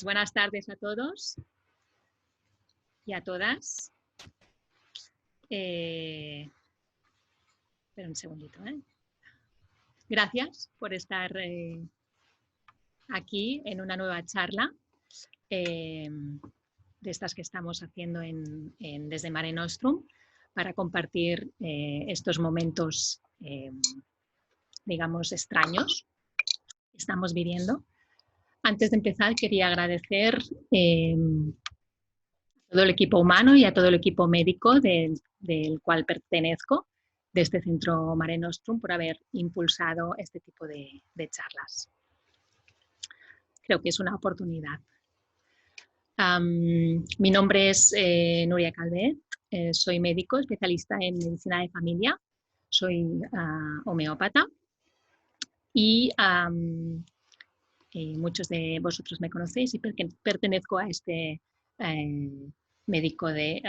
Buenas tardes a todos y a todas. Espera un segundito. Gracias por estar aquí en una nueva charla de estas que estamos haciendo desde Mare Nostrum para compartir estos momentos, digamos, extraños que estamos viviendo. Antes de empezar, quería agradecer a todo el equipo humano y a todo el equipo médico del cual pertenezco, de este centro Mare Nostrum, por haber impulsado este tipo de charlas. Creo que es una oportunidad. Mi nombre es Núria Calvet, soy médico especialista en medicina de familia, soy homeópata y muchos de vosotros me conocéis y pertenezco a este médico de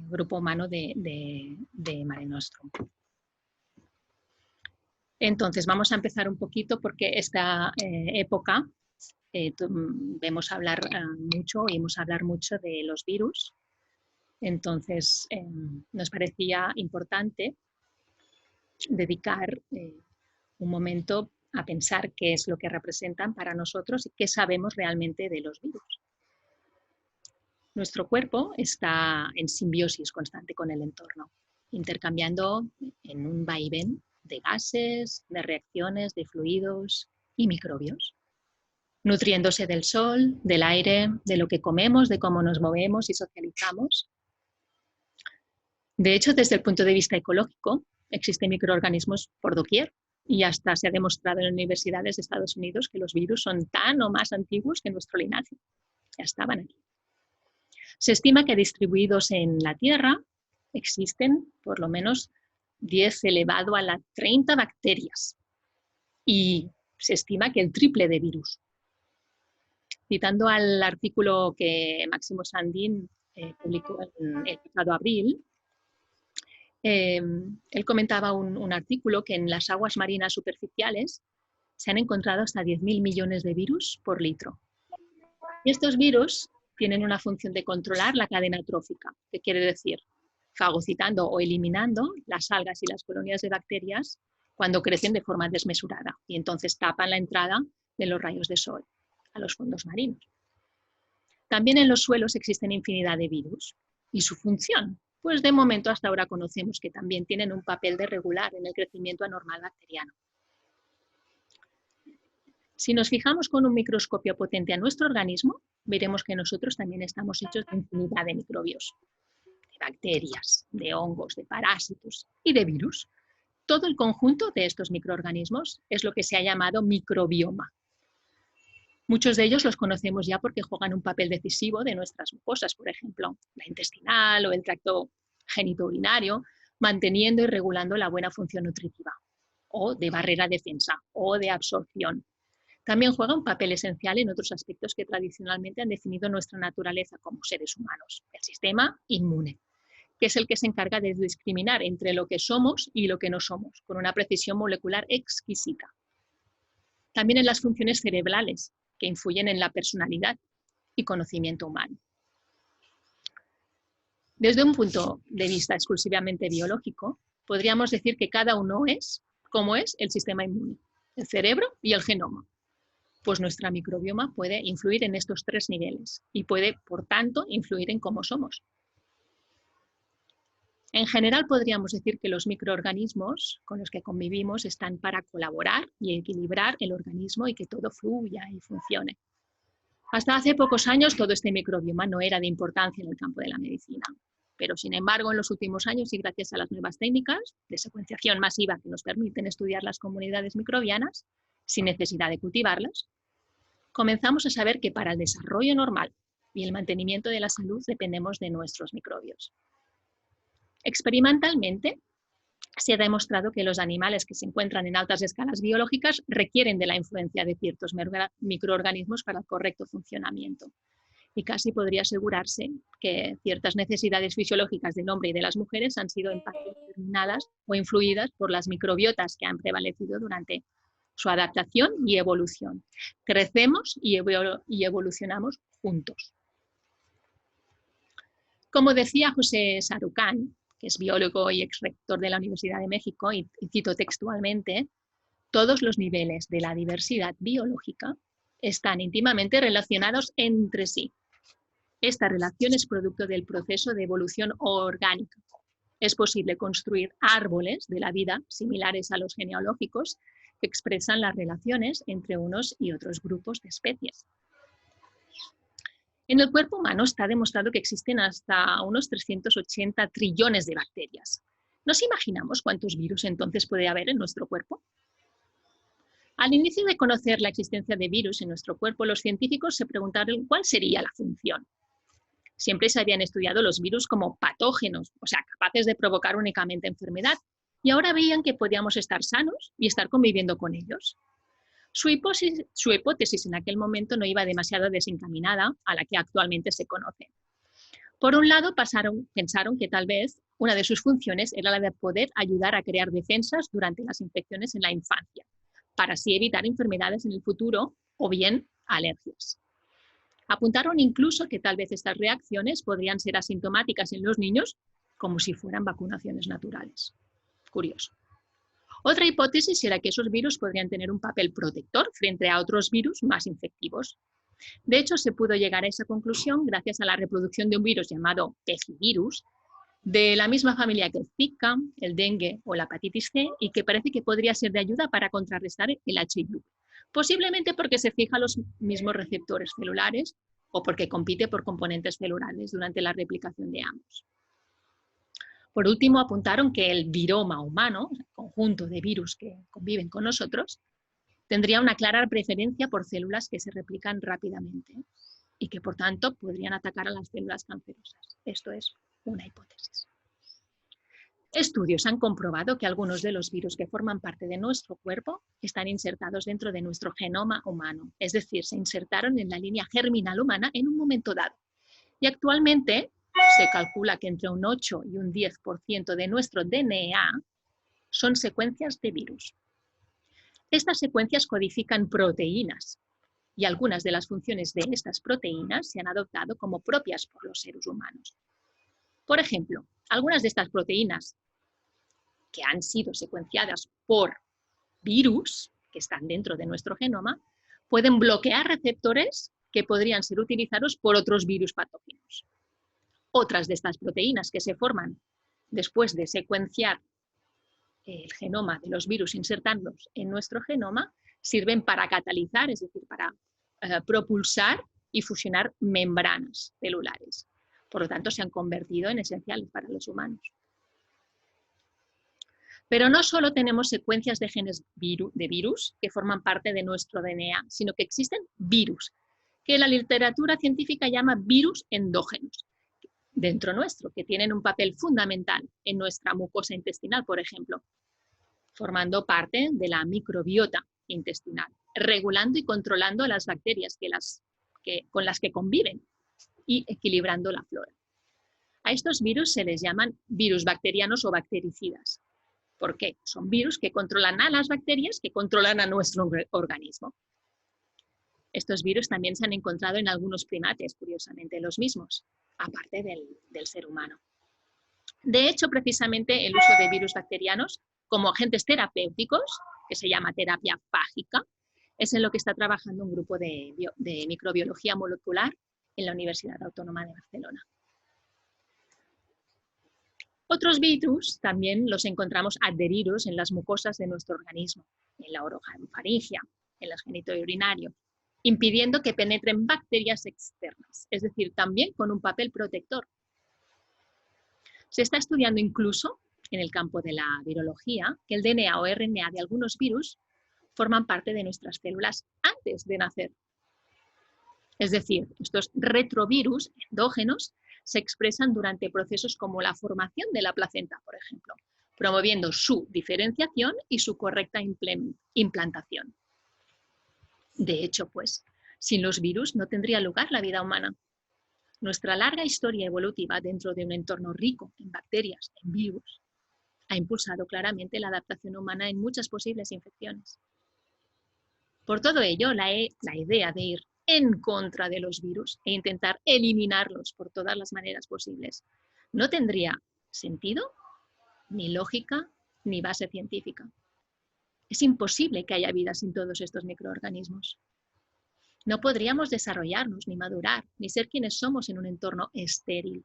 grupo humano de Mare Nostrum. Entonces vamos a empezar un poquito porque esta época oímos hablar mucho de los virus. Entonces nos parecía importante dedicar un momento a pensar qué es lo que representan para nosotros y qué sabemos realmente de los virus. Nuestro cuerpo está en simbiosis constante con el entorno, intercambiando en un vaivén de gases, de reacciones, de fluidos y microbios, nutriéndose del sol, del aire, de lo que comemos, de cómo nos movemos y socializamos. De hecho, desde el punto de vista ecológico, existen microorganismos por doquier y hasta se ha demostrado en universidades de Estados Unidos que los virus son tan o más antiguos que nuestro linaje. Ya estaban aquí. Se estima que distribuidos en la Tierra existen por lo menos 10 elevado a la 30 bacterias y se estima que el triple de virus. Citando al artículo que Máximo Sandin publicó en el pasado abril, él comentaba un artículo que en las aguas marinas superficiales se han encontrado hasta 10.000 millones de virus por litro. Y estos virus tienen una función de controlar la cadena trófica, que quiere decir fagocitando o eliminando las algas y las colonias de bacterias cuando crecen de forma desmesurada y entonces tapan la entrada de los rayos de sol a los fondos marinos. También en los suelos existen infinidad de virus. ¿Y su función? Pues de momento hasta ahora conocemos que también tienen un papel de regular en el crecimiento anormal bacteriano. Si nos fijamos con un microscopio potente a nuestro organismo, veremos que nosotros también estamos hechos de infinidad de microbios, de bacterias, de hongos, de parásitos y de virus. Todo el conjunto de estos microorganismos es lo que se ha llamado microbioma. Muchos de ellos los conocemos ya porque juegan un papel decisivo de nuestras mucosas, por ejemplo, la intestinal o el tracto genitourinario, manteniendo y regulando la buena función nutritiva, o de barrera defensa, o de absorción. También juega un papel esencial en otros aspectos que tradicionalmente han definido nuestra naturaleza como seres humanos, el sistema inmune, que es el que se encarga de discriminar entre lo que somos y lo que no somos, con una precisión molecular exquisita. También en las funciones cerebrales, que influyen en la personalidad y conocimiento humano. Desde un punto de vista exclusivamente biológico, podríamos decir que cada uno es como es el sistema inmune, el cerebro y el genoma. Pues nuestra microbioma puede influir en estos tres niveles y puede, por tanto, influir en cómo somos. En general, podríamos decir que los microorganismos con los que convivimos están para colaborar y equilibrar el organismo y que todo fluya y funcione. Hasta hace pocos años todo este microbioma no era de importancia en el campo de la medicina, pero sin embargo en los últimos años y gracias a las nuevas técnicas de secuenciación masiva que nos permiten estudiar las comunidades microbianas sin necesidad de cultivarlas, comenzamos a saber que para el desarrollo normal y el mantenimiento de la salud dependemos de nuestros microbios. Experimentalmente, se ha demostrado que los animales que se encuentran en altas escalas biológicas requieren de la influencia de ciertos microorganismos para el correcto funcionamiento. Y casi podría asegurarse que ciertas necesidades fisiológicas del hombre y de las mujeres han sido en parte determinadas o influidas por las microbiotas que han prevalecido durante su adaptación y evolución. Crecemos y evolucionamos juntos. Como decía José Sarucán, que es biólogo y exrector de la Universidad de México, y cito textualmente, todos los niveles de la diversidad biológica están íntimamente relacionados entre sí. Esta relación es producto del proceso de evolución orgánica. Es posible construir árboles de la vida similares a los genealógicos que expresan las relaciones entre unos y otros grupos de especies. En el cuerpo humano está demostrado que existen hasta unos 380 trillones de bacterias. ¿Nos imaginamos cuántos virus entonces puede haber en nuestro cuerpo? Al inicio de conocer la existencia de virus en nuestro cuerpo, los científicos se preguntaron cuál sería la función. Siempre se habían estudiado los virus como patógenos, o sea, capaces de provocar únicamente enfermedad, y ahora veían que podíamos estar sanos y estar conviviendo con ellos. Su hipótesis en aquel momento no iba demasiado desencaminada a la que actualmente se conoce. Por un lado, pensaron que tal vez una de sus funciones era la de poder ayudar a crear defensas durante las infecciones en la infancia, para así evitar enfermedades en el futuro o bien alergias. Apuntaron incluso que tal vez estas reacciones podrían ser asintomáticas en los niños, como si fueran vacunaciones naturales. Curioso. Otra hipótesis era que esos virus podrían tener un papel protector frente a otros virus más infectivos. De hecho, se pudo llegar a esa conclusión gracias a la reproducción de un virus llamado pegivirus, de la misma familia que el Zika, el dengue o la hepatitis C, y que parece que podría ser de ayuda para contrarrestar el HIV, posiblemente porque se fija los mismos receptores celulares o porque compite por componentes celulares durante la replicación de ambos. Por último, apuntaron que el viroma humano, el conjunto de virus que conviven con nosotros, tendría una clara preferencia por células que se replican rápidamente y que, por tanto, podrían atacar a las células cancerosas. Esto es una hipótesis. Estudios han comprobado que algunos de los virus que forman parte de nuestro cuerpo están insertados dentro de nuestro genoma humano, es decir, se insertaron en la línea germinal humana en un momento dado. Y actualmente se calcula que entre un 8 y un 10% de nuestro DNA son secuencias de virus. Estas secuencias codifican proteínas y algunas de las funciones de estas proteínas se han adoptado como propias por los seres humanos. Por ejemplo, algunas de estas proteínas que han sido secuenciadas por virus que están dentro de nuestro genoma pueden bloquear receptores que podrían ser utilizados por otros virus patógenos. Otras de estas proteínas que se forman después de secuenciar el genoma de los virus, insertándolos en nuestro genoma, sirven para catalizar, es decir, para propulsar y fusionar membranas celulares. Por lo tanto, se han convertido en esenciales para los humanos. Pero no solo tenemos secuencias de genes de virus que forman parte de nuestro DNA, sino que existen virus, que la literatura científica llama virus endógenos, dentro nuestro, que tienen un papel fundamental en nuestra mucosa intestinal, por ejemplo, formando parte de la microbiota intestinal, regulando y controlando las bacterias con las que conviven y equilibrando la flora. A estos virus se les llaman virus bacterianos o bactericidas. ¿Por qué? Son virus que controlan a las bacterias que controlan a nuestro organismo. Estos virus también se han encontrado en algunos primates, curiosamente los mismos, aparte del ser humano. De hecho, precisamente el uso de virus bacterianos como agentes terapéuticos, que se llama terapia fágica, es en lo que está trabajando un grupo de microbiología molecular en la Universidad Autónoma de Barcelona. Otros virus también los encontramos adheridos en las mucosas de nuestro organismo, en la orofaringia, en los genitourinarios, impidiendo que penetren bacterias externas, es decir, también con un papel protector. Se está estudiando incluso, en el campo de la virología, que el DNA o RNA de algunos virus forman parte de nuestras células antes de nacer. Es decir, estos retrovirus endógenos se expresan durante procesos como la formación de la placenta, por ejemplo, promoviendo su diferenciación y su correcta implantación. De hecho, pues, sin los virus no tendría lugar la vida humana. Nuestra larga historia evolutiva dentro de un entorno rico en bacterias, en virus, ha impulsado claramente la adaptación humana en muchas posibles infecciones. Por todo ello, la idea de ir en contra de los virus e intentar eliminarlos por todas las maneras posibles no tendría sentido, ni lógica, ni base científica. Es imposible que haya vida sin todos estos microorganismos. No podríamos desarrollarnos, ni madurar, ni ser quienes somos en un entorno estéril.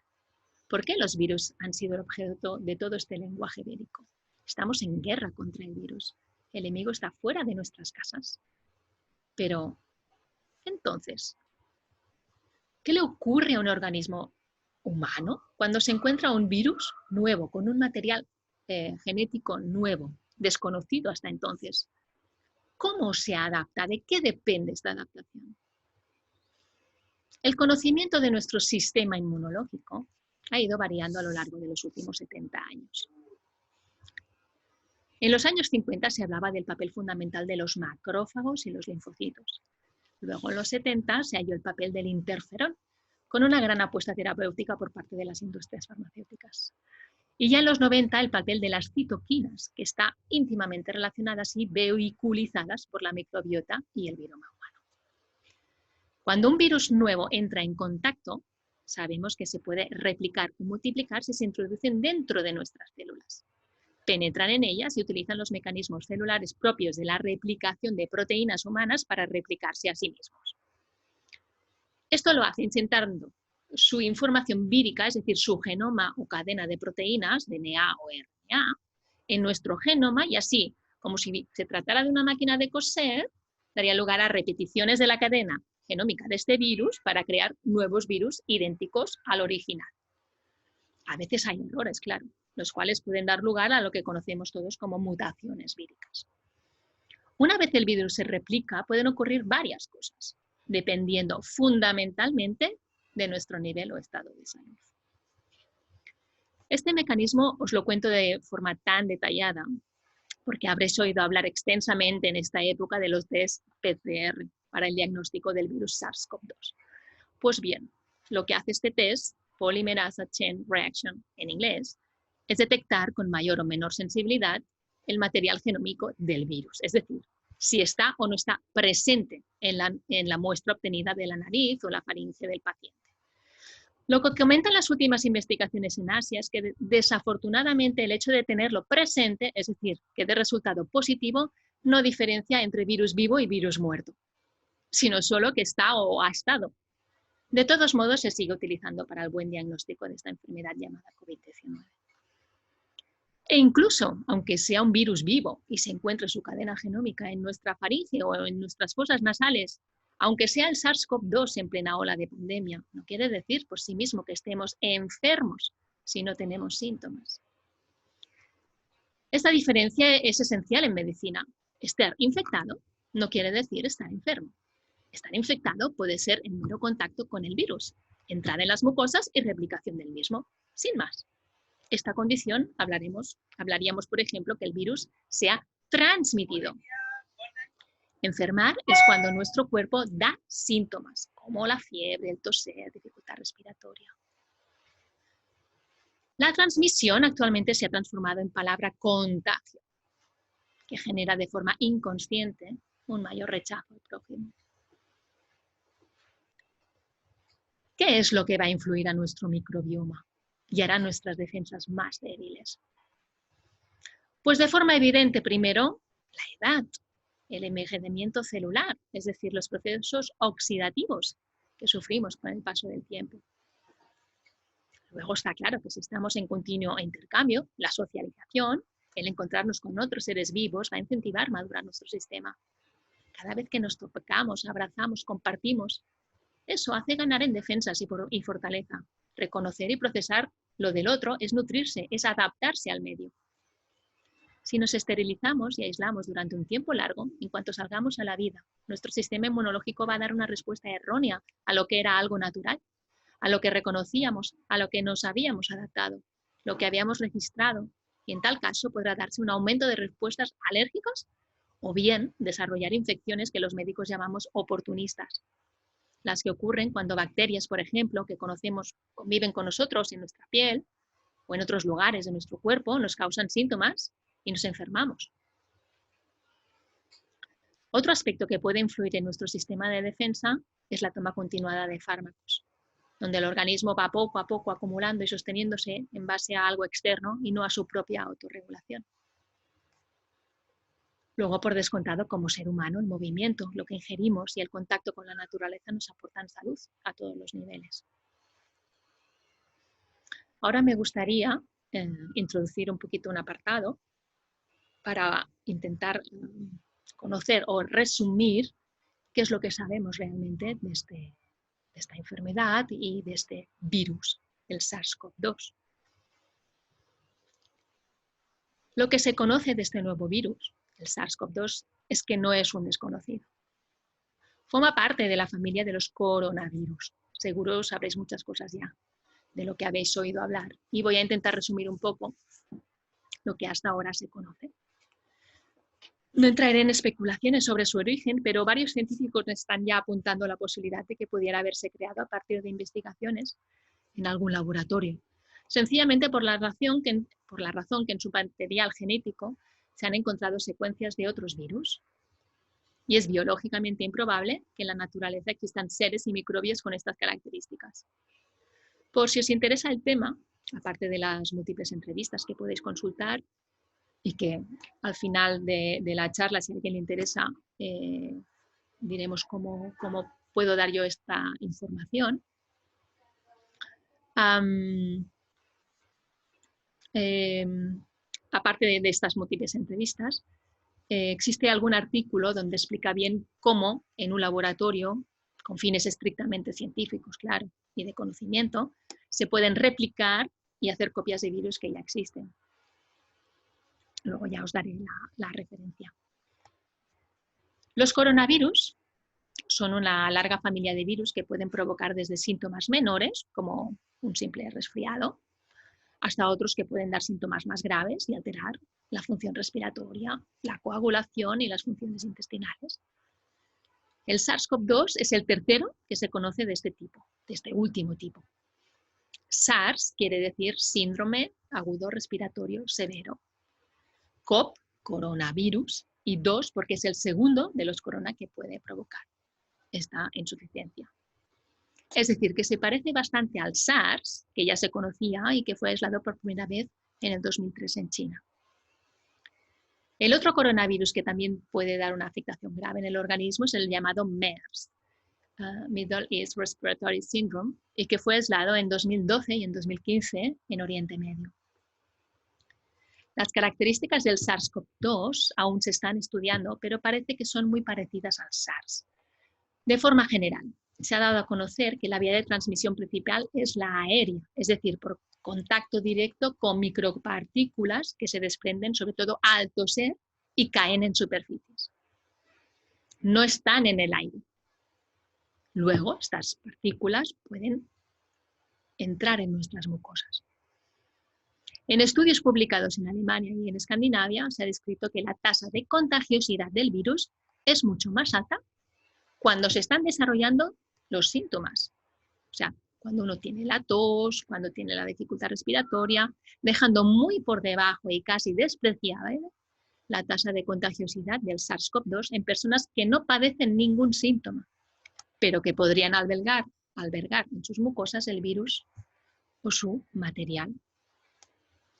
¿Por qué los virus han sido el objeto de todo este lenguaje bélico? Estamos en guerra contra el virus. El enemigo está fuera de nuestras casas. Pero, entonces, ¿qué le ocurre a un organismo humano cuando se encuentra un virus nuevo, con un material genético nuevo, desconocido hasta entonces? ¿Cómo se adapta? ¿De qué depende esta adaptación? El conocimiento de nuestro sistema inmunológico ha ido variando a lo largo de los últimos 70 años. En los años 50 se hablaba del papel fundamental de los macrófagos y los linfocitos. Luego en los 70 se halló el papel del interferón, con una gran apuesta terapéutica por parte de las industrias farmacéuticas. Y ya en los 90 el papel de las citoquinas, que está íntimamente relacionadas y vehiculizadas por la microbiota y el viroma humano. Cuando un virus nuevo entra en contacto, sabemos que se puede replicar o multiplicar si se introducen dentro de nuestras células. Penetran en ellas y utilizan los mecanismos celulares propios de la replicación de proteínas humanas para replicarse a sí mismos. Esto lo hace insertando su información vírica, es decir, su genoma o cadena de proteínas, DNA o RNA, en nuestro genoma y así, como si se tratara de una máquina de coser, daría lugar a repeticiones de la cadena genómica de este virus para crear nuevos virus idénticos al original. A veces hay errores, claro, los cuales pueden dar lugar a lo que conocemos todos como mutaciones víricas. Una vez el virus se replica, pueden ocurrir varias cosas, dependiendo fundamentalmente de nuestro nivel o estado de salud. Este mecanismo os lo cuento de forma tan detallada porque habréis oído hablar extensamente en esta época de los test PCR para el diagnóstico del virus SARS-CoV-2. Pues bien, lo que hace este test, Polymerase Chain Reaction en inglés, es detectar con mayor o menor sensibilidad el material genómico del virus, es decir, si está o no está presente en la muestra obtenida de la nariz o la faringe del paciente. Lo que comentan las últimas investigaciones en Asia es que desafortunadamente el hecho de tenerlo presente, es decir, que dé resultado positivo, no diferencia entre virus vivo y virus muerto, sino solo que está o ha estado. De todos modos, se sigue utilizando para el buen diagnóstico de esta enfermedad llamada COVID-19. E incluso, aunque sea un virus vivo y se encuentre su cadena genómica en nuestra faringe o en nuestras fosas nasales, aunque sea el SARS-CoV-2 en plena ola de pandemia, no quiere decir por sí mismo que estemos enfermos si no tenemos síntomas. Esta diferencia es esencial en medicina. Estar infectado no quiere decir estar enfermo. Estar infectado puede ser en mero contacto con el virus, entrar en las mucosas y replicación del mismo, sin más. Esta condición hablaríamos, por ejemplo, que el virus sea transmitido. Enfermar es cuando nuestro cuerpo da síntomas, como la fiebre, el toser, dificultad respiratoria. La transmisión actualmente se ha transformado en palabra contagio, que genera de forma inconsciente un mayor rechazo al prójimo. ¿Qué es lo que va a influir a nuestro microbioma y hará nuestras defensas más débiles? Pues de forma evidente, primero, la edad, el envejecimiento celular, es decir, los procesos oxidativos que sufrimos con el paso del tiempo. Luego está claro que si estamos en continuo intercambio, la socialización, el encontrarnos con otros seres vivos, va a incentivar madurar nuestro sistema. Cada vez que nos tocamos, abrazamos, compartimos, eso hace ganar en defensas y fortaleza. Reconocer y procesar lo del otro es nutrirse, es adaptarse al medio. Si nos esterilizamos y aislamos durante un tiempo largo, en cuanto salgamos a la vida, nuestro sistema inmunológico va a dar una respuesta errónea a lo que era algo natural, a lo que reconocíamos, a lo que nos habíamos adaptado, lo que habíamos registrado, y en tal caso podrá darse un aumento de respuestas alérgicas o bien desarrollar infecciones que los médicos llamamos oportunistas, las que ocurren cuando bacterias, por ejemplo, que conocemos, conviven con nosotros en nuestra piel o en otros lugares de nuestro cuerpo, nos causan síntomas y nos enfermamos. Otro aspecto que puede influir en nuestro sistema de defensa es la toma continuada de fármacos, donde el organismo va poco a poco acumulando y sosteniéndose en base a algo externo y no a su propia autorregulación. Luego, por descontado, como ser humano, el movimiento, lo que ingerimos y el contacto con la naturaleza nos aportan salud a todos los niveles. Ahora me gustaría introducir un poquito un apartado para intentar conocer o resumir qué es lo que sabemos realmente de esta enfermedad y de este virus, el SARS-CoV-2. Lo que se conoce de este nuevo virus, el SARS-CoV-2, es que no es un desconocido. Forma parte de la familia de los coronavirus. Seguro sabréis muchas cosas ya de lo que habéis oído hablar. Y voy a intentar resumir un poco lo que hasta ahora se conoce. No entraré en especulaciones sobre su origen, pero varios científicos están ya apuntando a la posibilidad de que pudiera haberse creado a partir de investigaciones en algún laboratorio. Sencillamente por la razón que en su material genético se han encontrado secuencias de otros virus. Y es biológicamente improbable que en la naturaleza existan seres y microbios con estas características. Por si os interesa el tema, aparte de las múltiples entrevistas que podéis consultar y que al final de la charla, si a alguien le interesa, diremos cómo puedo dar yo esta información. Aparte de estas múltiples entrevistas, existe algún artículo donde explica bien cómo en un laboratorio, con fines estrictamente científicos, claro, y de conocimiento, se pueden replicar y hacer copias de virus que ya existen. Luego ya os daré la referencia. Los coronavirus son una larga familia de virus que pueden provocar desde síntomas menores, como un simple resfriado, hasta otros que pueden dar síntomas más graves y alterar la función respiratoria, la coagulación y las funciones intestinales. El SARS-CoV-2 es el tercero que se conoce de este tipo, de este último tipo. SARS quiere decir síndrome agudo respiratorio severo. CoV, coronavirus, y 2 porque es el segundo de los corona que puede provocar esta insuficiencia. Es decir, que se parece bastante al SARS, que ya se conocía y que fue aislado por primera vez en el 2003 en China. El otro coronavirus que también puede dar una afectación grave en el organismo es el llamado MERS, Middle East Respiratory Syndrome, y que fue aislado en 2012 y en 2015 en Oriente Medio. Las características del SARS-CoV-2 aún se están estudiando, pero parece que son muy parecidas al SARS. De forma general, se ha dado a conocer que la vía de transmisión principal es la aérea, es decir, por contacto directo con micropartículas que se desprenden sobre todo al toser y caen en superficies. No están en el aire. Luego, estas partículas pueden entrar en nuestras mucosas. En estudios publicados en Alemania y en Escandinavia se ha descrito que la tasa de contagiosidad del virus es mucho más alta cuando se están desarrollando los síntomas. O sea, cuando uno tiene la tos, cuando tiene la dificultad respiratoria, dejando muy por debajo y casi despreciable la tasa de contagiosidad del SARS-CoV-2 en personas que no padecen ningún síntoma, pero que podrían albergar en sus mucosas el virus o su material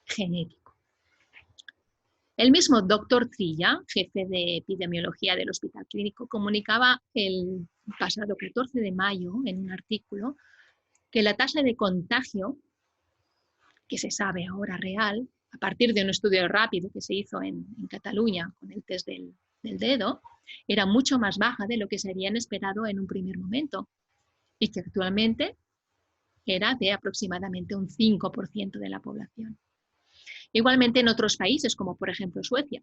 genético. El mismo doctor Trilla, jefe de epidemiología del Hospital Clínico, comunicaba el pasado 14 de mayo en un artículo que la tasa de contagio, que se sabe ahora real, a partir de un estudio rápido que se hizo en Cataluña con el test del dedo, era mucho más baja de lo que se habían esperado en un primer momento y que actualmente era de aproximadamente un 5% de la población. Igualmente en otros países, como por ejemplo Suecia,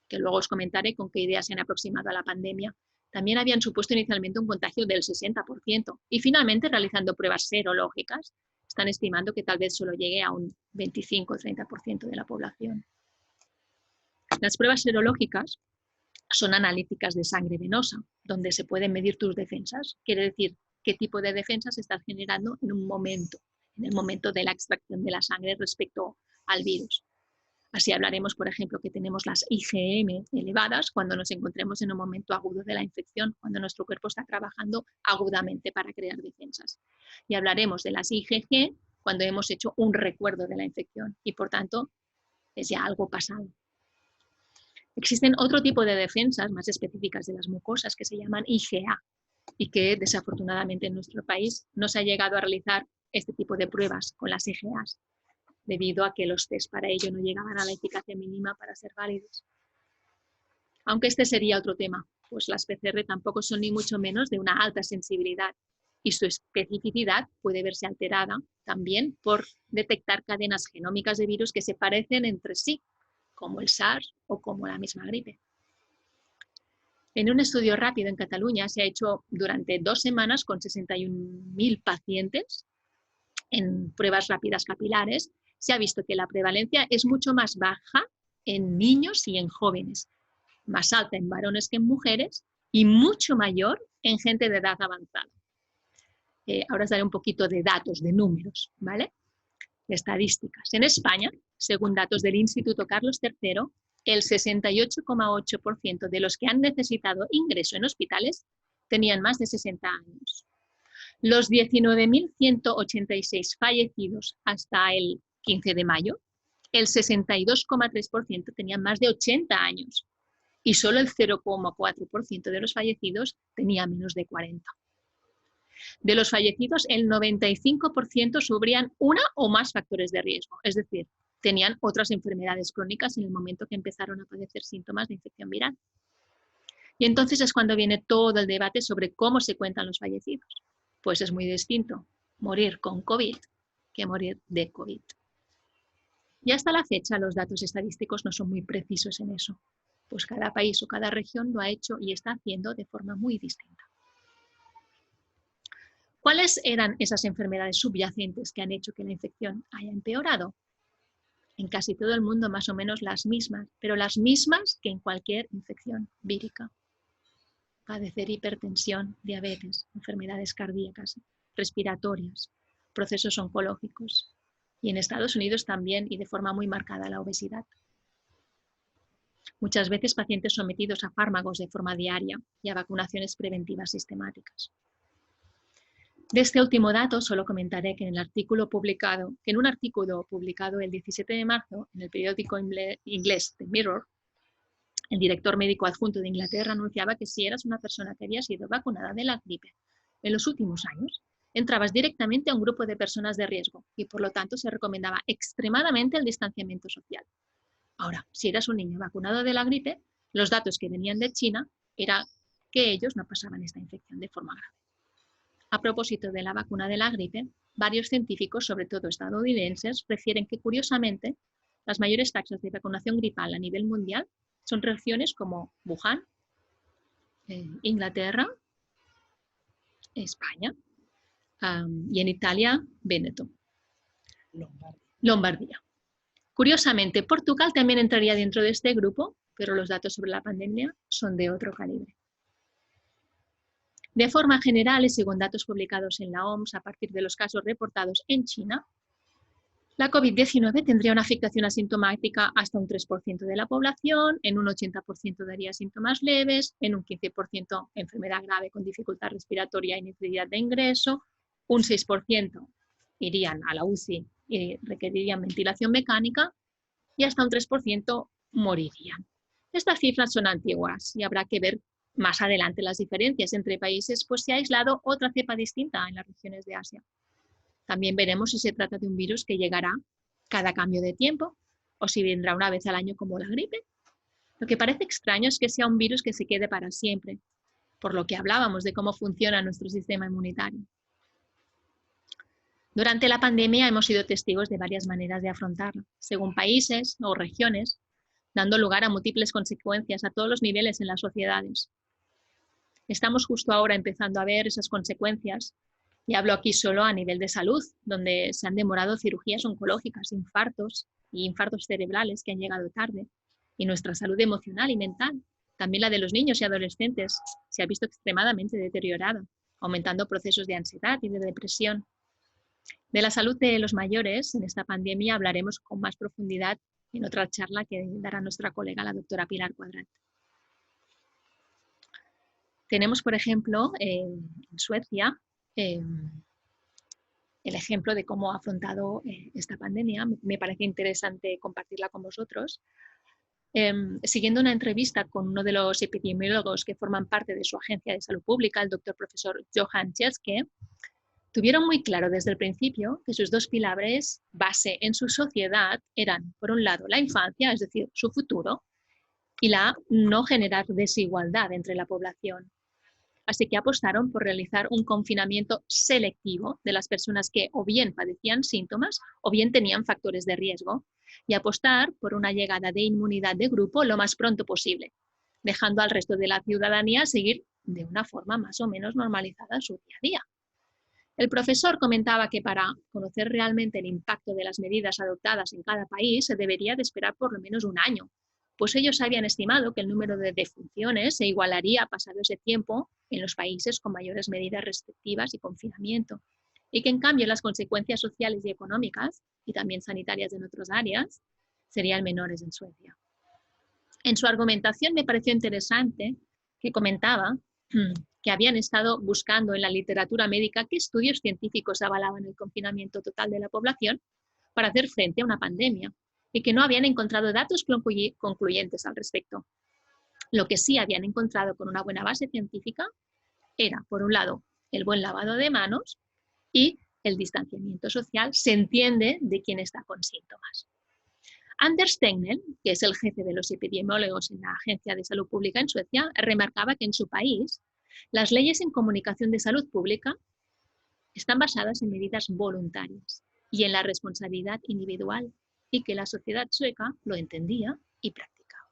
que luego os comentaré con qué ideas se han aproximado a la pandemia, también habían supuesto inicialmente un contagio del 60% y finalmente realizando pruebas serológicas están estimando que tal vez solo llegue a un 25 o 30% de la población. Las pruebas serológicas son analíticas de sangre venosa, donde se pueden medir tus defensas, quiere decir qué tipo de defensas estás generando en el momento de la extracción de la sangre respecto al virus. Así hablaremos, por ejemplo, que tenemos las IgM elevadas cuando nos encontremos en un momento agudo de la infección, cuando nuestro cuerpo está trabajando agudamente para crear defensas. Y hablaremos de las IgG cuando hemos hecho un recuerdo de la infección y, por tanto, es ya algo pasado. Existen otro tipo de defensas más específicas de las mucosas que se llaman IgA y que desafortunadamente en nuestro país no se ha llegado a realizar este tipo de pruebas con las IgAs, debido a que los test para ello no llegaban a la eficacia mínima para ser válidos. Aunque este sería otro tema, pues las PCR tampoco son ni mucho menos de una alta sensibilidad y su especificidad puede verse alterada también por detectar cadenas genómicas de virus que se parecen entre sí, como el SARS o como la misma gripe. En un estudio rápido en Cataluña se ha hecho durante 2 semanas con 61.000 pacientes en pruebas rápidas capilares. Se ha visto que la prevalencia es mucho más baja en niños y en jóvenes, más alta en varones que en mujeres y mucho mayor en gente de edad avanzada. Ahora os daré un poquito de datos, de números, ¿vale? De estadísticas. En España, según datos del Instituto Carlos III, el 68,8% de los que han necesitado ingreso en hospitales tenían más de 60 años. Los 19.186 fallecidos hasta el 15 de mayo, el 62,3% tenían más de 80 años y solo el 0,4% de los fallecidos tenía menos de 40. De los fallecidos, el 95% sufrían una o más factores de riesgo, es decir, tenían otras enfermedades crónicas en el momento que empezaron a padecer síntomas de infección viral. Y entonces es cuando viene todo el debate sobre cómo se cuentan los fallecidos. Pues es muy distinto morir con COVID que morir de COVID. Y hasta la fecha los datos estadísticos no son muy precisos en eso, pues cada país o cada región lo ha hecho y está haciendo de forma muy distinta. ¿Cuáles eran esas enfermedades subyacentes que han hecho que la infección haya empeorado? En casi todo el mundo más o menos las mismas, pero las mismas que en cualquier infección vírica. Padecer hipertensión, diabetes, enfermedades cardíacas, respiratorias, procesos oncológicos y en Estados Unidos también y de forma muy marcada la obesidad. Muchas veces pacientes sometidos a fármacos de forma diaria y a vacunaciones preventivas sistemáticas. De este último dato solo comentaré que en un artículo publicado el 17 de marzo en el periódico inglés The Mirror, el director médico adjunto de Inglaterra anunciaba que si eras una persona que había sido vacunada de la gripe en los últimos años, entrabas directamente a un grupo de personas de riesgo y por lo tanto se recomendaba extremadamente el distanciamiento social. Ahora, si eras un niño vacunado de la gripe, los datos que venían de China era que ellos no pasaban esta infección de forma grave. A propósito de la vacuna de la gripe, varios científicos, sobre todo estadounidenses, refieren que, curiosamente, las mayores taxas de vacunación gripal a nivel mundial son regiones como Wuhan, Inglaterra, España y en Italia, Véneto. Lombardía. Curiosamente, Portugal también entraría dentro de este grupo, pero los datos sobre la pandemia son de otro calibre. De forma general y según datos publicados en la OMS a partir de los casos reportados en China, la COVID-19 tendría una afectación asintomática hasta un 3% de la población, en un 80% daría síntomas leves, en un 15% enfermedad grave con dificultad respiratoria y necesidad de ingreso, un 6% irían a la UCI y requerirían ventilación mecánica y hasta un 3% morirían. Estas cifras son antiguas y habrá que ver más adelante las diferencias entre países, pues se ha aislado otra cepa distinta en las regiones de Asia. También veremos si se trata de un virus que llegará cada cambio de tiempo o si vendrá una vez al año como la gripe. Lo que parece extraño es que sea un virus que se quede para siempre, por lo que hablábamos de cómo funciona nuestro sistema inmunitario. Durante la pandemia hemos sido testigos de varias maneras de afrontarla, según países o regiones, dando lugar a múltiples consecuencias a todos los niveles en las sociedades. Estamos justo ahora empezando a ver esas consecuencias, y hablo aquí solo a nivel de salud, donde se han demorado cirugías oncológicas, infartos y infartos cerebrales que han llegado tarde, y nuestra salud emocional y mental, también la de los niños y adolescentes, se ha visto extremadamente deteriorada, aumentando procesos de ansiedad y de depresión. De la salud de los mayores, en esta pandemia hablaremos con más profundidad en otra charla que dará nuestra colega, la doctora Pilar Cuadrat. Tenemos, por ejemplo, en Suecia, el ejemplo de cómo ha afrontado esta pandemia. Me parece interesante compartirla con vosotros. Siguiendo una entrevista con uno de los epidemiólogos que forman parte de su agencia de salud pública, el doctor profesor Johan Tjeske, tuvieron muy claro desde el principio que sus dos pilares base en su sociedad eran, por un lado, la infancia, es decir, su futuro, y la no generar desigualdad entre la población. Así que apostaron por realizar un confinamiento selectivo de las personas que o bien padecían síntomas o bien tenían factores de riesgo, y apostar por una llegada de inmunidad de grupo lo más pronto posible, dejando al resto de la ciudadanía seguir de una forma más o menos normalizada su día a día. El profesor comentaba que para conocer realmente el impacto de las medidas adoptadas en cada país se debería de esperar por lo menos un año, pues ellos habían estimado que el número de defunciones se igualaría pasado ese tiempo en los países con mayores medidas restrictivas y confinamiento, y que en cambio las consecuencias sociales y económicas, y también sanitarias en otras áreas, serían menores en Suecia. En su argumentación me pareció interesante que comentaba que habían estado buscando en la literatura médica qué estudios científicos avalaban el confinamiento total de la población para hacer frente a una pandemia y que no habían encontrado datos concluyentes al respecto. Lo que sí habían encontrado con una buena base científica era, por un lado, el buen lavado de manos y el distanciamiento social, se entiende, de quien está con síntomas. Anders Tegnell, que es el jefe de los epidemiólogos en la Agencia de Salud Pública en Suecia, remarcaba que en su país las leyes en comunicación de salud pública están basadas en medidas voluntarias y en la responsabilidad individual, y que la sociedad sueca lo entendía y practicaba.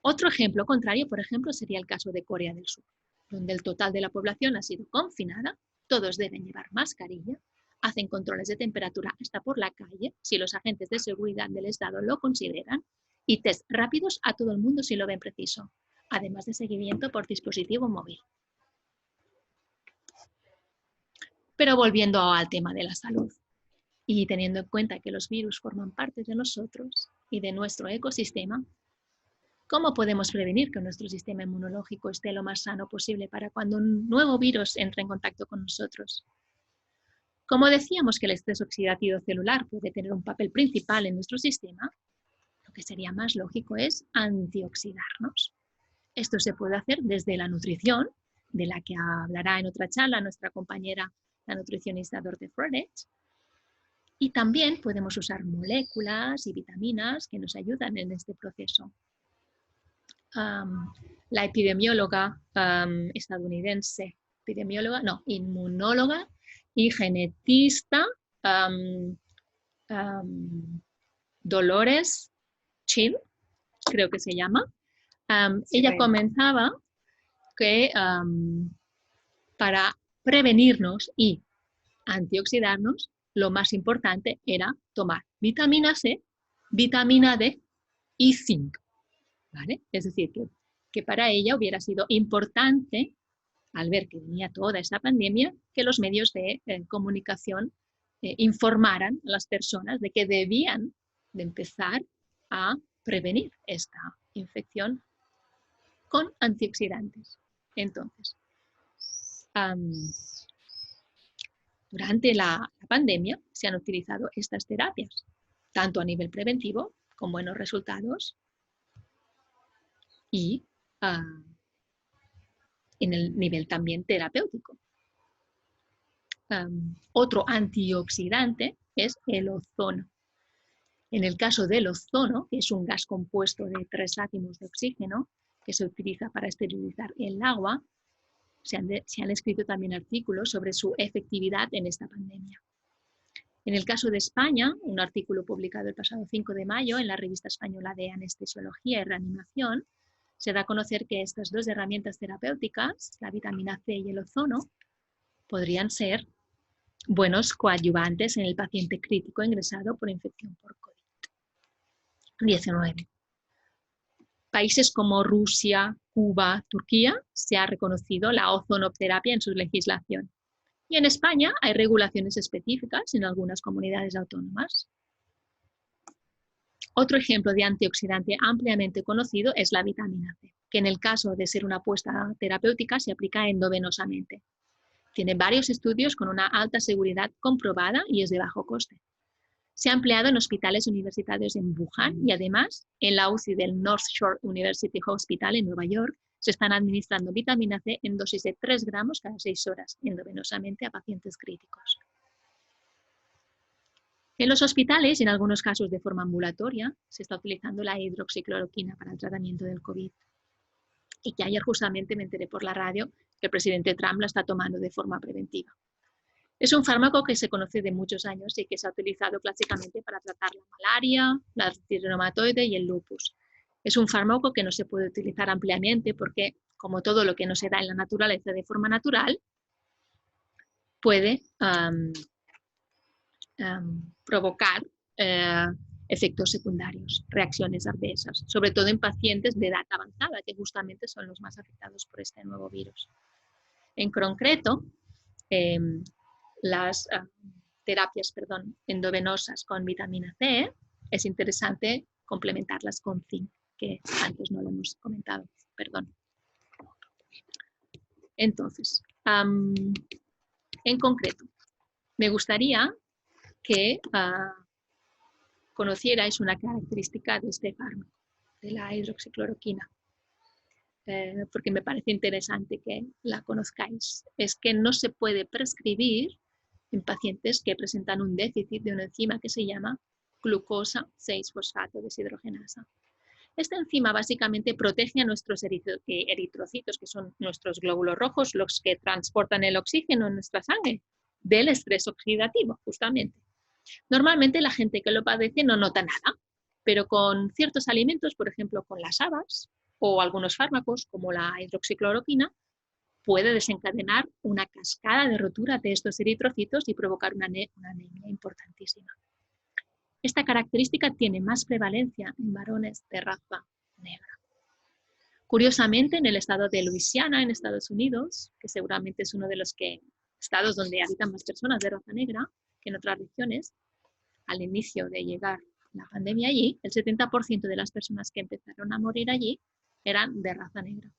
Otro ejemplo contrario, por ejemplo, sería el caso de Corea del Sur, donde el total de la población ha sido confinada, todos deben llevar mascarilla, hacen controles de temperatura hasta por la calle, si los agentes de seguridad del Estado lo consideran, y test rápidos a todo el mundo si lo ven preciso, además de seguimiento por dispositivo móvil. Pero volviendo al tema de la salud, y teniendo en cuenta que los virus forman parte de nosotros y de nuestro ecosistema, ¿cómo podemos prevenir que nuestro sistema inmunológico esté lo más sano posible para cuando un nuevo virus entre en contacto con nosotros? Como decíamos que el estrés oxidativo celular puede tener un papel principal en nuestro sistema, lo que sería más lógico es antioxidarnos. Esto se puede hacer desde la nutrición, de la que hablará en otra charla nuestra compañera, la nutricionista Dorte Frederick, y también podemos usar moléculas y vitaminas que nos ayudan en este proceso. La epidemióloga estadounidense, inmunóloga y genetista Dolores Chill, creo que se llama, sí, ella comentaba que para prevenirnos y antioxidarnos, lo más importante era tomar vitamina C, vitamina D y zinc, ¿vale? Es decir, que para ella hubiera sido importante, al ver que venía toda esta pandemia, que los medios de comunicación informaran a las personas de que debían de empezar a prevenir esta infección con antioxidantes. Entonces, durante la pandemia se han utilizado estas terapias, tanto a nivel preventivo, con buenos resultados, y en el nivel también terapéutico. Otro antioxidante es el ozono. En el caso del ozono, que es un gas compuesto de 3 átomos de oxígeno que se utiliza para esterilizar el agua, se han escrito también artículos sobre su efectividad en esta pandemia. En el caso de España, un artículo publicado el pasado 5 de mayo en la revista española de Anestesiología y Reanimación, se da a conocer que estas dos herramientas terapéuticas, la vitamina C y el ozono, podrían ser buenos coadyuvantes en el paciente crítico ingresado por infección por COVID-19. Países como Rusia, Cuba, Turquía, se ha reconocido la ozonoterapia en su legislación. Y en España hay regulaciones específicas en algunas comunidades autónomas. Otro ejemplo de antioxidante ampliamente conocido es la vitamina C, que en el caso de ser una apuesta terapéutica se aplica endovenosamente. Tiene varios estudios con una alta seguridad comprobada y es de bajo coste. Se ha empleado en hospitales universitarios en Wuhan y además en la UCI del North Shore University Hospital en Nueva York se están administrando vitamina C en dosis de 3 gramos cada 6 horas endovenosamente a pacientes críticos. En los hospitales, y en algunos casos de forma ambulatoria, se está utilizando la hidroxicloroquina para el tratamiento del COVID. Y que ayer justamente me enteré por la radio que el presidente Trump la está tomando de forma preventiva. Es un fármaco que se conoce de muchos años y que se ha utilizado clásicamente para tratar la malaria, la artritis reumatoide y el lupus. Es un fármaco que no se puede utilizar ampliamente porque, como todo lo que no se da en la naturaleza de forma natural, puede provocar efectos secundarios, reacciones adversas, sobre todo en pacientes de edad avanzada, que justamente son los más afectados por este nuevo virus. En concreto, las terapias endovenosas con vitamina C, es interesante complementarlas con zinc, que antes no lo hemos comentado. Entonces, en concreto, me gustaría que conocierais una característica de este fármaco, de la hidroxicloroquina, porque me parece interesante que la conozcáis. Es que no se puede prescribir en pacientes que presentan un déficit de una enzima que se llama glucosa 6-fosfato deshidrogenasa. Esta enzima básicamente protege a nuestros eritrocitos, que son nuestros glóbulos rojos, los que transportan el oxígeno en nuestra sangre, del estrés oxidativo, justamente. Normalmente la gente que lo padece no nota nada, pero con ciertos alimentos, por ejemplo con las habas o algunos fármacos como la hidroxicloroquina, puede desencadenar una cascada de rotura de estos eritrocitos y provocar una anemia importantísima. Esta característica tiene más prevalencia en varones de raza negra. Curiosamente, en el estado de Luisiana, en Estados Unidos, que seguramente es uno de los estados donde habitan más personas de raza negra que en otras regiones, al inicio de llegar la pandemia allí, el 70% de las personas que empezaron a morir allí eran de raza negra.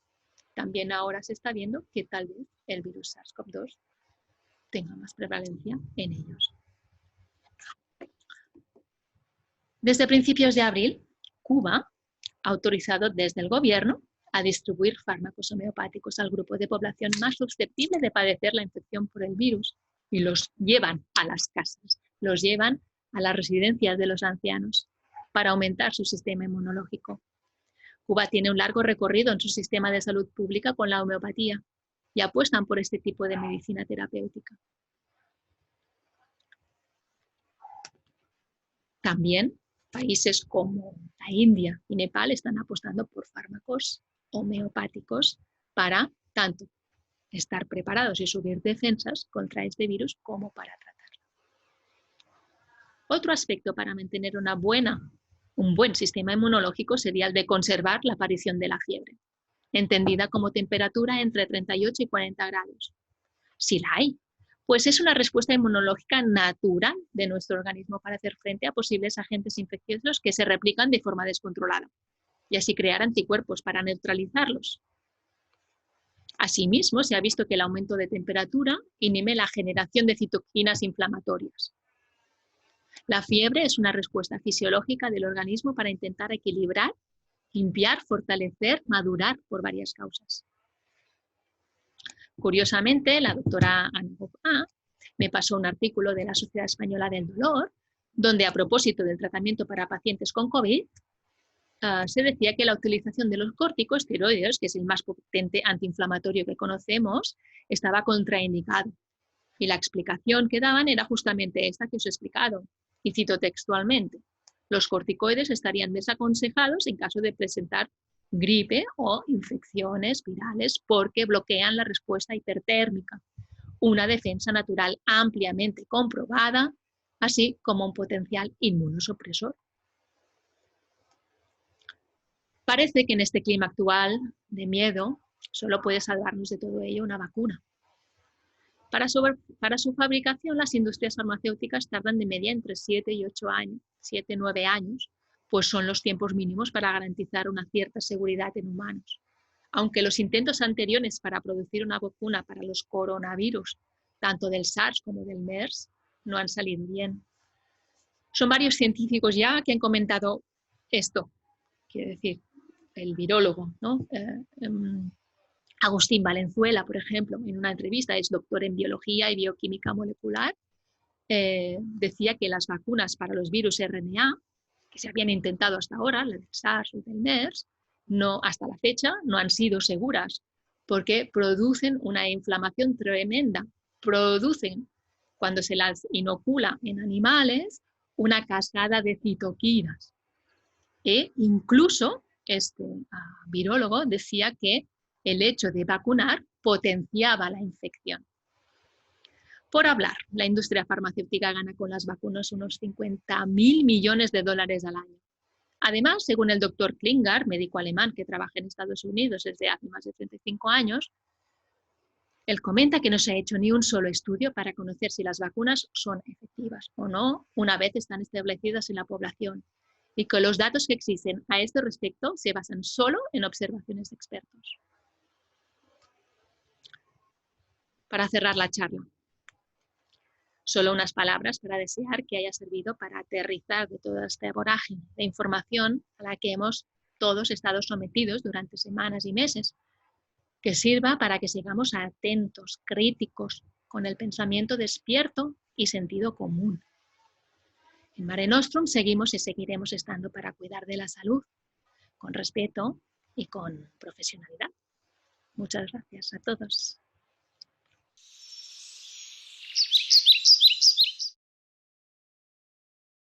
También ahora se está viendo que tal vez el virus SARS-CoV-2 tenga más prevalencia en ellos. Desde principios de abril, Cuba ha autorizado desde el gobierno a distribuir fármacos homeopáticos al grupo de población más susceptible de padecer la infección por el virus y los llevan a las casas, los llevan a las residencias de los ancianos para aumentar su sistema inmunológico. Cuba tiene un largo recorrido en su sistema de salud pública con la homeopatía y apuestan por este tipo de medicina terapéutica. También países como la India y Nepal están apostando por fármacos homeopáticos para tanto estar preparados y subir defensas contra este virus como para tratarlo. Otro aspecto para mantener un buen sistema inmunológico sería el de conservar la aparición de la fiebre, entendida como temperatura entre 38 y 40 grados. Si la hay, pues es una respuesta inmunológica natural de nuestro organismo para hacer frente a posibles agentes infecciosos que se replican de forma descontrolada y así crear anticuerpos para neutralizarlos. Asimismo, se ha visto que el aumento de temperatura inhibe la generación de citoquinas inflamatorias. La fiebre es una respuesta fisiológica del organismo para intentar equilibrar, limpiar, fortalecer, madurar por varias causas. Curiosamente, la doctora Ana Gopá me pasó un artículo de la Sociedad Española del Dolor, donde a propósito del tratamiento para pacientes con COVID, se decía que la utilización de los corticosteroides, que es el más potente antiinflamatorio que conocemos, estaba contraindicado. Y la explicación que daban era justamente esta que os he explicado. Y cito textualmente: los corticoides estarían desaconsejados en caso de presentar gripe o infecciones virales porque bloquean la respuesta hipertérmica, una defensa natural ampliamente comprobada, así como un potencial inmunosupresor. Parece que en este clima actual de miedo solo puede salvarnos de todo ello una vacuna. Para su fabricación, las industrias farmacéuticas tardan de media entre 7 y 9 años pues son los tiempos mínimos para garantizar una cierta seguridad en humanos. Aunque los intentos anteriores para producir una vacuna para los coronavirus, tanto del SARS como del MERS, no han salido bien. Son varios científicos ya que han comentado esto, quiero decir, el virólogo, ¿no? Agustín Valenzuela, por ejemplo, en una entrevista, es doctor en biología y bioquímica molecular, decía que las vacunas para los virus RNA, que se habían intentado hasta ahora, la del SARS o del MERS, no, hasta la fecha no han sido seguras, porque producen una inflamación tremenda, producen, cuando se las inocula en animales, una cascada de citoquinas. E incluso este virólogo decía que el hecho de vacunar potenciaba la infección. Por hablar, la industria farmacéutica gana con las vacunas unos 50.000 millones de dólares al año. Además, según el doctor Klinger, médico alemán que trabaja en Estados Unidos desde hace más de 35 años, él comenta que no se ha hecho ni un solo estudio para conocer si las vacunas son efectivas o no una vez están establecidas en la población, y que los datos que existen a este respecto se basan solo en observaciones de expertos. Para cerrar la charla, solo unas palabras para desear que haya servido para aterrizar de toda esta vorágine de información a la que hemos todos estado sometidos durante semanas y meses, que sirva para que sigamos atentos, críticos, con el pensamiento despierto y sentido común. En Mare Nostrum seguimos y seguiremos estando para cuidar de la salud, con respeto y con profesionalidad. Muchas gracias a todos.